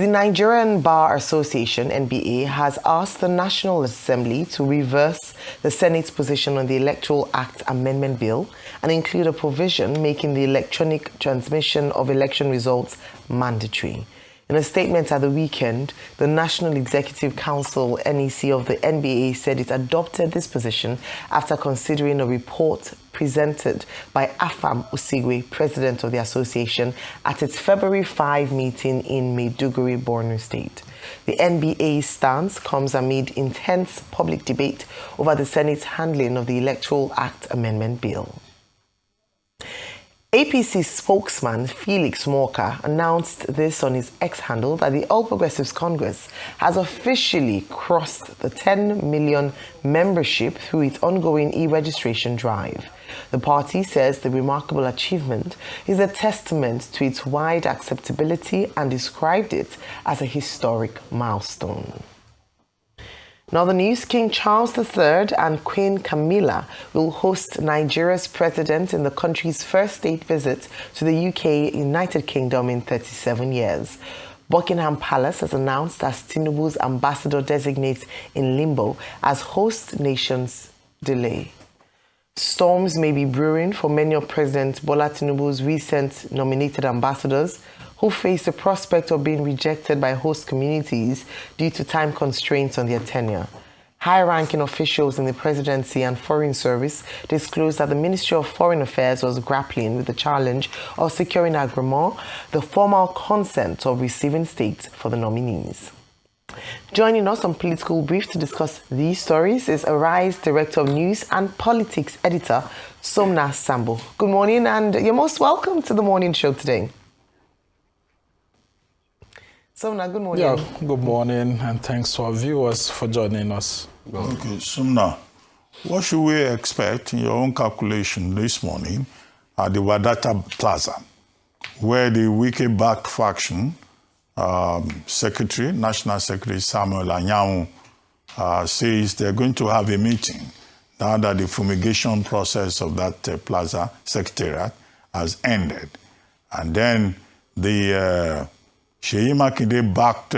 The Nigerian Bar Association, NBA, has asked the National Assembly to reverse the Senate's position on the Electoral Act Amendment Bill and include a provision making the electronic transmission of election results mandatory. In a statement at the weekend, the National Executive Council, NEC, of the NBA said it adopted this position after considering a report presented by Afam Osigwe, president of the association, at its February 5 meeting in Maiduguri, Borno State. The NBA's stance comes amid intense public debate over the Senate's handling of the Electoral Act Amendment Bill. APC spokesman Felix Morka announced this on his X handle that the All Progressives Congress has officially crossed the 10 million membership through its ongoing e-registration drive. The party says the remarkable achievement is a testament to its wide acceptability and described it as a historic milestone. Now, the news: King Charles III and Queen Camilla will host Nigeria's president in the country's first state visit to the UK, United Kingdom, in 37 years. Buckingham Palace has announced as Tinubu's ambassador designate in limbo as host nation's delay. Storms may be brewing for many of President Bola Tinubu's recent nominated ambassadors, who face the prospect of being rejected by host communities due to time constraints on their tenure. High-ranking officials in the presidency and foreign service disclosed that the Ministry of Foreign Affairs was grappling with the challenge of securing agreement, the formal consent of receiving states for the nominees. Joining us on Political Brief to discuss these stories is Arise Director of News and Politics Editor, Sumner Sambo. Good morning, and you're most welcome to the morning show today. Sumner, good morning. Yeah, good morning, and thanks to our viewers for joining us. Okay, Sumner, what should we expect in your own calculation this morning at the Wadata Plaza, where the Wike-backed faction National Secretary Samuel Anyanwu says they're going to have a meeting now that the fumigation process of that plaza secretariat has ended. And then the Sheyi Makinde-backed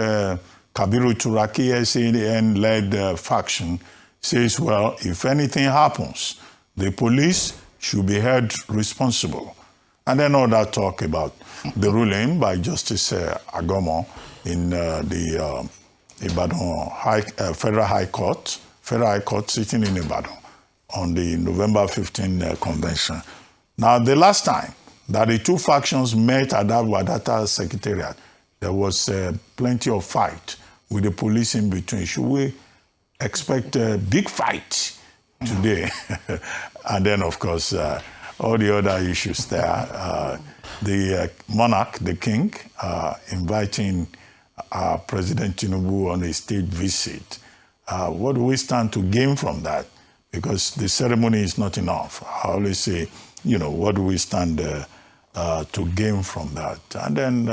Kabiru Turaki SAN-led faction says, well, if anything happens, the police should be held responsible. And then all that talk about the ruling by Justice Agomo in the Ibadan Federal High Court sitting in Ibadan on the November 15 convention. Now, the last time that the two factions met at that Wadata Secretariat, there was plenty of fight with the police in between. Should we expect a big fight today? And then, of course, all the other issues there. The monarch, the king, inviting President Tinubu on a state visit. What do we stand to gain from that? Because the ceremony is not enough. I always say, what do we stand to gain from that? And then,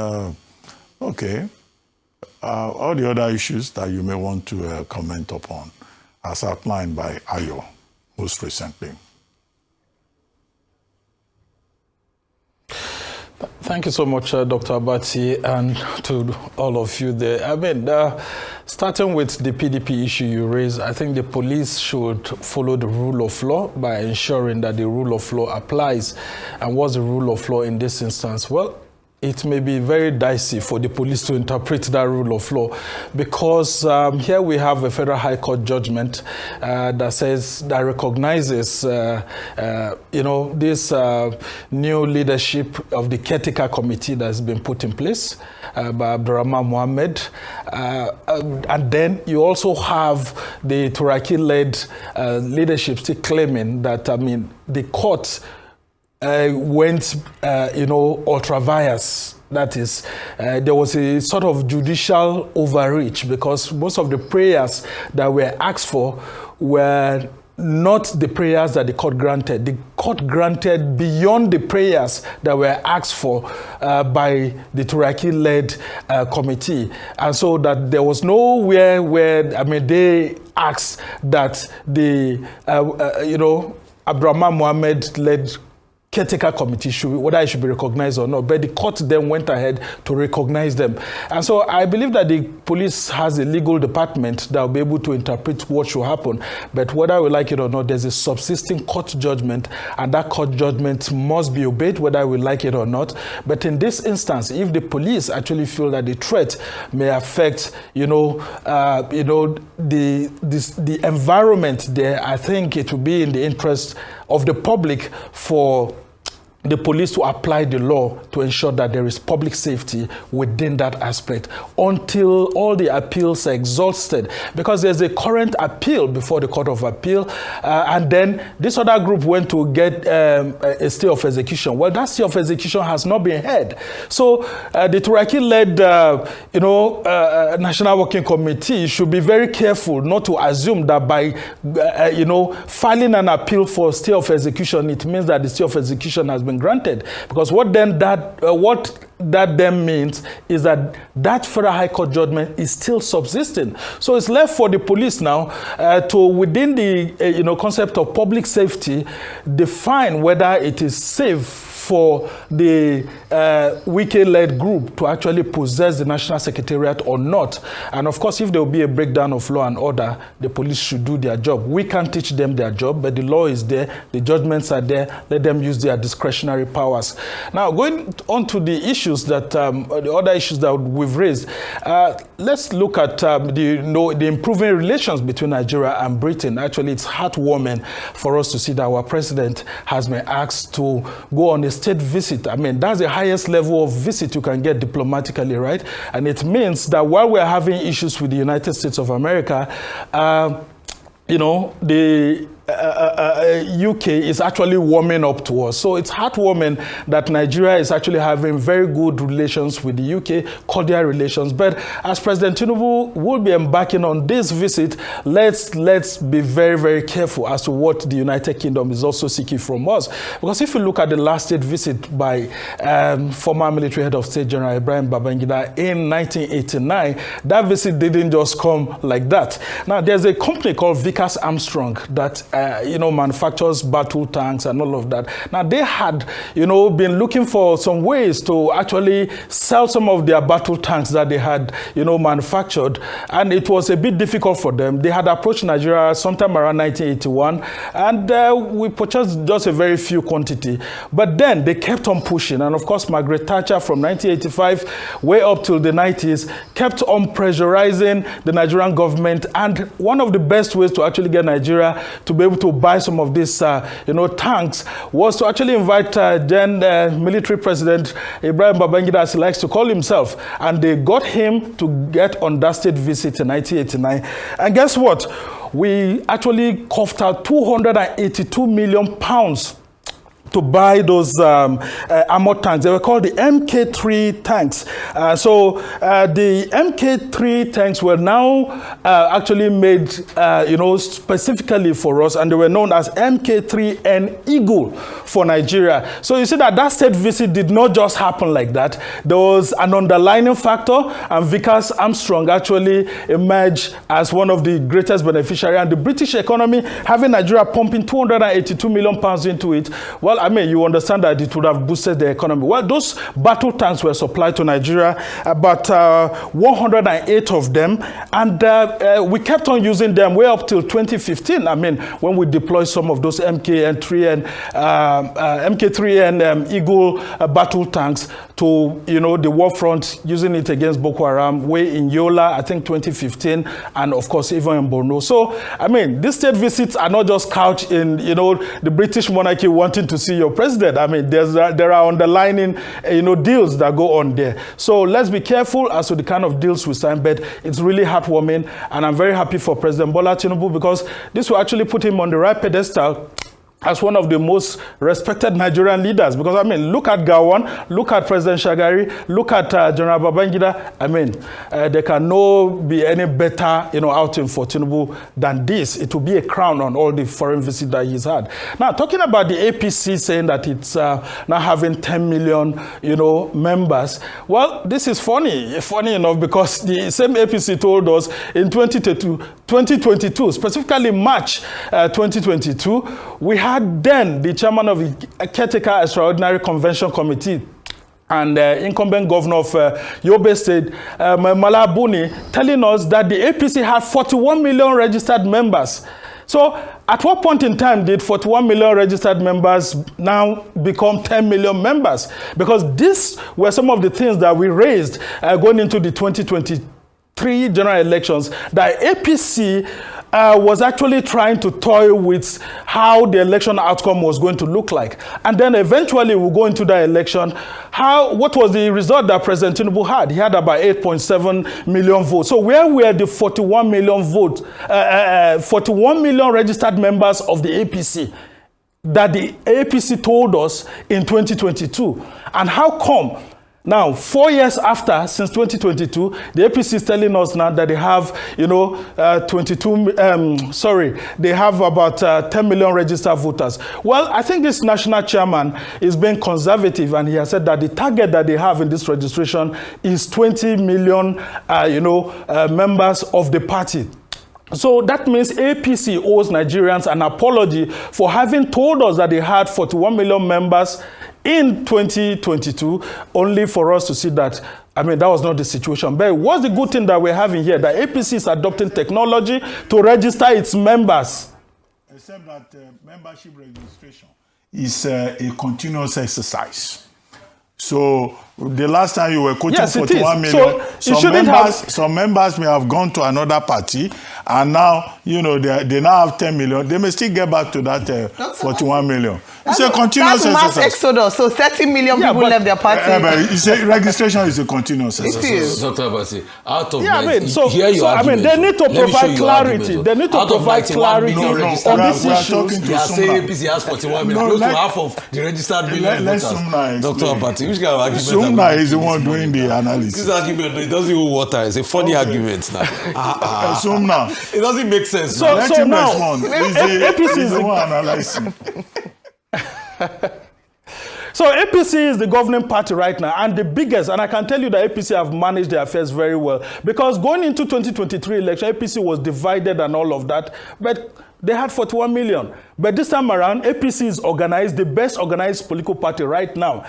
all the other issues that you may want to comment upon, as outlined by Ayo most recently. Thank you so much, Dr. Abati, and to all of you there. I mean, starting with the PDP issue you raised, I think the police should follow the rule of law by ensuring that the rule of law applies. And what's the rule of law in this instance? Well, it may be very dicey for the police to interpret that rule of law, because here we have a Federal High Court judgment that recognizes, this new leadership of the caretaker committee that's been put in place by Ibrahim Mohammed. And then you also have the Turaki-led leadership still claiming that, the court went, ultra vires. That is, there was a sort of judicial overreach, because most of the prayers that were asked for were not the prayers that the court granted. The court granted beyond the prayers that were asked for by the Turaki-led committee. And so that there was nowhere where, they asked that the, Ibrahim Mohammed-led caretaker committee whether it should be recognized or not, but the court then went ahead to recognize them. And so I believe that the police has a legal department that will be able to interpret what should happen. But whether we like it or not, there's a subsisting court judgment, and that court judgment must be obeyed whether we like it or not. But in this instance, if the police actually feel that the threat may affect, the environment there, I think it will be in the interest of the public for the police to apply the law to ensure that there is public safety within that aspect until all the appeals are exhausted, because there's a current appeal before the Court of Appeal, and then this other group went to get a stay of execution. Well, that stay of execution has not been heard. So the Turaki-led National Working Committee should be very careful not to assume that by filing an appeal for stay of execution, it means that the stay of execution has been granted, because what that then means is that federal high court judgment is still subsisting. So it's left for the police now to, within the concept of public safety, define whether it is safe for the Wike-led group to actually possess the National Secretariat or not. And of course, if there will be a breakdown of law and order, the police should do their job. We can't teach them their job, but the law is there, the judgments are there, let them use their discretionary powers. Now, going on to the issues that, the other issues that we've raised, let's look at the improving relations between Nigeria and Britain. Actually, it's heartwarming for us to see that our president has been asked to go on a state visit. I mean, that's the highest level of visit you can get diplomatically, right? And it means that while we're having issues with the United States of America, the UK is actually warming up to us. So it's heartwarming that Nigeria is actually having very good relations with the UK, cordial relations. But as President Tinubu will be embarking on this visit, let's be very, very careful as to what the United Kingdom is also seeking from us. Because if you look at the last state visit by former military head of state, General Ibrahim Babangida, in 1989, that visit didn't just come like that. Now, there's a company called Vickers Armstrong that manufactures battle tanks and all of that. Now, they had, been looking for some ways to actually sell some of their battle tanks that they had, manufactured. And it was a bit difficult for them. They had approached Nigeria sometime around 1981, and we purchased just a very few quantity. But then they kept on pushing. And of course, Margaret Thatcher from 1985 way up till the 90s kept on pressurizing the Nigerian government. And one of the best ways to actually get Nigeria to be able to buy some of these, tanks was to actually invite then military president Ibrahim Babangida, as he likes to call himself, and they got him to get on that state visit in 1989. And guess what? We actually coughed out £282 million to buy those armored tanks. They were called the MK3 tanks. The MK3 tanks were now actually made, specifically for us, and they were known as MK3N Eagle for Nigeria. So you see that state visit did not just happen like that. There was an underlying factor, and Vickers Armstrong actually emerged as one of the greatest beneficiaries. And the British economy, having Nigeria pumping £282 million into it, well, I mean, you understand that it would have boosted the economy. Well, those battle tanks were supplied to Nigeria, about 108 of them, and we kept on using them way up till 2015. I mean, when we deployed some of those MK3 and Eagle battle tanks to, the war front, using it against Boko Haram, way in Yola, I think 2015, and of course, even in Borno. So, I mean, these state visits are not just couched in, the British monarchy wanting to see your president. I mean, there are underlying, deals that go on there. So let's be careful as to the kind of deals we sign, but it's really heartwarming, and I'm very happy for President Bola Tinubu, because this will actually put him on the right pedestal as one of the most respected Nigerian leaders. Because, I mean, look at Gowon, look at President Shagari, look at General Babangida. I mean, there can no be any better, outing for Tinubu than this. It will be a crown on all the foreign visits that he's had. Now, talking about the APC saying that it's now having 10 million, members. Well, this is funny enough, because the same APC told us in 2022, specifically March 2022, we had then the chairman of the Caretaker Extraordinary Convention Committee and incumbent governor of Yobe State, Malabuni, telling us that the APC had 41 million registered members. So at what point in time did 41 million registered members now become 10 million members? Because these were some of the things that we raised going into the 2023 general elections, that APC was actually trying to toy with how the election outcome was going to look like. And then eventually we'll go into the election. What was the result that President Tinubu had? He had about 8.7 million votes. So where were the 41 million votes, 41 million registered members of the APC that the APC told us in 2022? And how come now, 4 years after, since 2022, the APC is telling us now that they have, they have about 10 million registered voters. Well, I think this national chairman is being conservative, and he has said that the target that they have in this registration is 20 million, members of the party. So that means APC owes Nigerians an apology for having told us that they had 41 million members in 2022, only for us to see that, that was not the situation. But what's the good thing that we're having here? That APC is adopting technology to register its members. Except that membership registration is a continuous exercise. So the last time you were quoting 41 million, some members may have gone to another party, and now, they now have 10 million. They may still get back to that 41 million. It's a continuous exercise. That's mass exodus. So 30 million people left their party. But registration is a continuous exercise. It is. Dr. Abasi, out of they need to provide clarity. They need to provide clarity on this issue. They are saying APC has 41 million, close to half of the registered million voters. Dr. Abasi, which kind of argument? Sumner is the one doing the analysis. This argument, it doesn't even water. It's a funny argument now. Sumner. It doesn't make sense. So now, APC is the one analyzing. So APC is the governing party right now, and the biggest, and I can tell you that APC have managed their affairs very well, because going into 2023 election, APC was divided and all of that, but they had 41 million. But this time around, APC is organized, the best organized political party right now.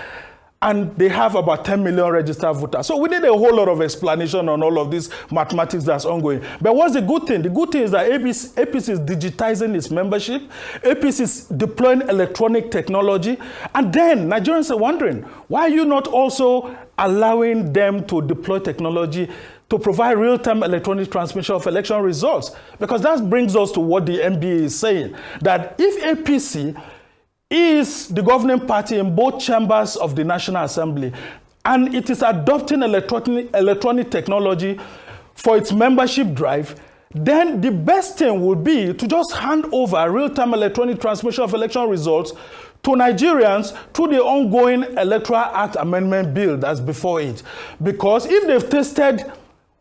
And they have about 10 million registered voters. So we need a whole lot of explanation on all of this mathematics that's ongoing. But what's the good thing? The good thing is that APC is digitizing its membership. APC is deploying electronic technology. And then Nigerians are wondering, why are you not also allowing them to deploy technology to provide real-time electronic transmission of election results? Because that brings us to what the NBA is saying, that if APC is the governing party in both chambers of the National Assembly, and it is adopting electronic technology for its membership drive, then the best thing would be to just hand over real-time electronic transmission of election results to Nigerians through the ongoing Electoral Act Amendment Bill that's before it. Because if they've tested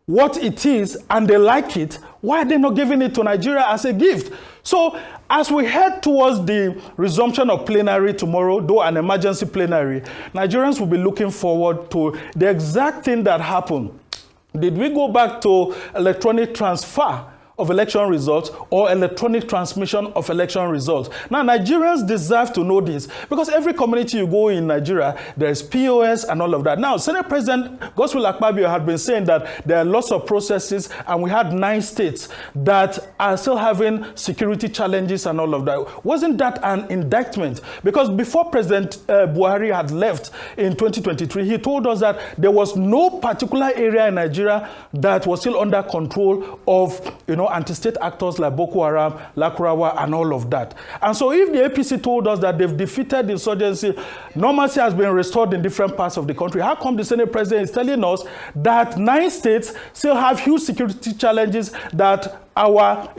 what it is and they like it, why are they not giving it to Nigeria as a gift? So as we head towards the resumption of plenary tomorrow, though an emergency plenary, Nigerians will be looking forward to the exact thing that happened. Did we go back to electronic transfer of election results or electronic transmission of election results? Now, Nigerians deserve to know this, because every community you go in Nigeria, there is POS and all of that. Now, Senate President Godswill Akpabio had been saying that there are lots of processes, and we had 9 states that are still having security challenges and all of that. Wasn't that an indictment? Because before President Buhari had left in 2023, he told us that there was no particular area in Nigeria that was still under control of, anti-state actors like Boko Haram, Lakurawa, and all of that. And so if the APC told us that they've defeated the insurgency, normalcy has been restored in different parts of the country, how come the Senate President is telling us that 9 states still have huge security challenges that our,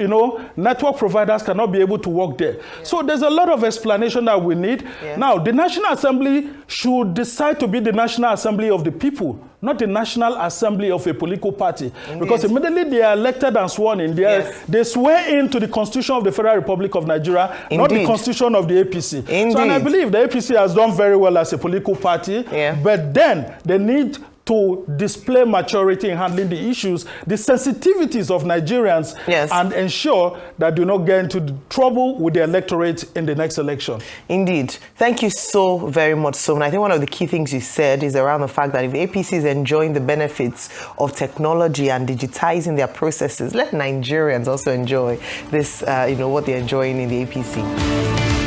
network providers cannot be able to work there? Yeah. So there's a lot of explanation that we need. Yeah. Now, the National Assembly should decide to be the National Assembly of the people, not the National Assembly of a political party. Indeed. Because immediately they are elected and sworn in, they swear into the Constitution of the Federal Republic of Nigeria, Indeed. Not the Constitution of the APC. Indeed. So, and I believe the APC has done very well as a political party, but then they need to display maturity in handling the issues, the sensitivities of Nigerians, and ensure that do not get into trouble with the electorate in the next election. Indeed. Thank you so very much, Sumner. I think one of the key things you said is around the fact that if APC is enjoying the benefits of technology and digitizing their processes, let Nigerians also enjoy this, what they're enjoying in the APC.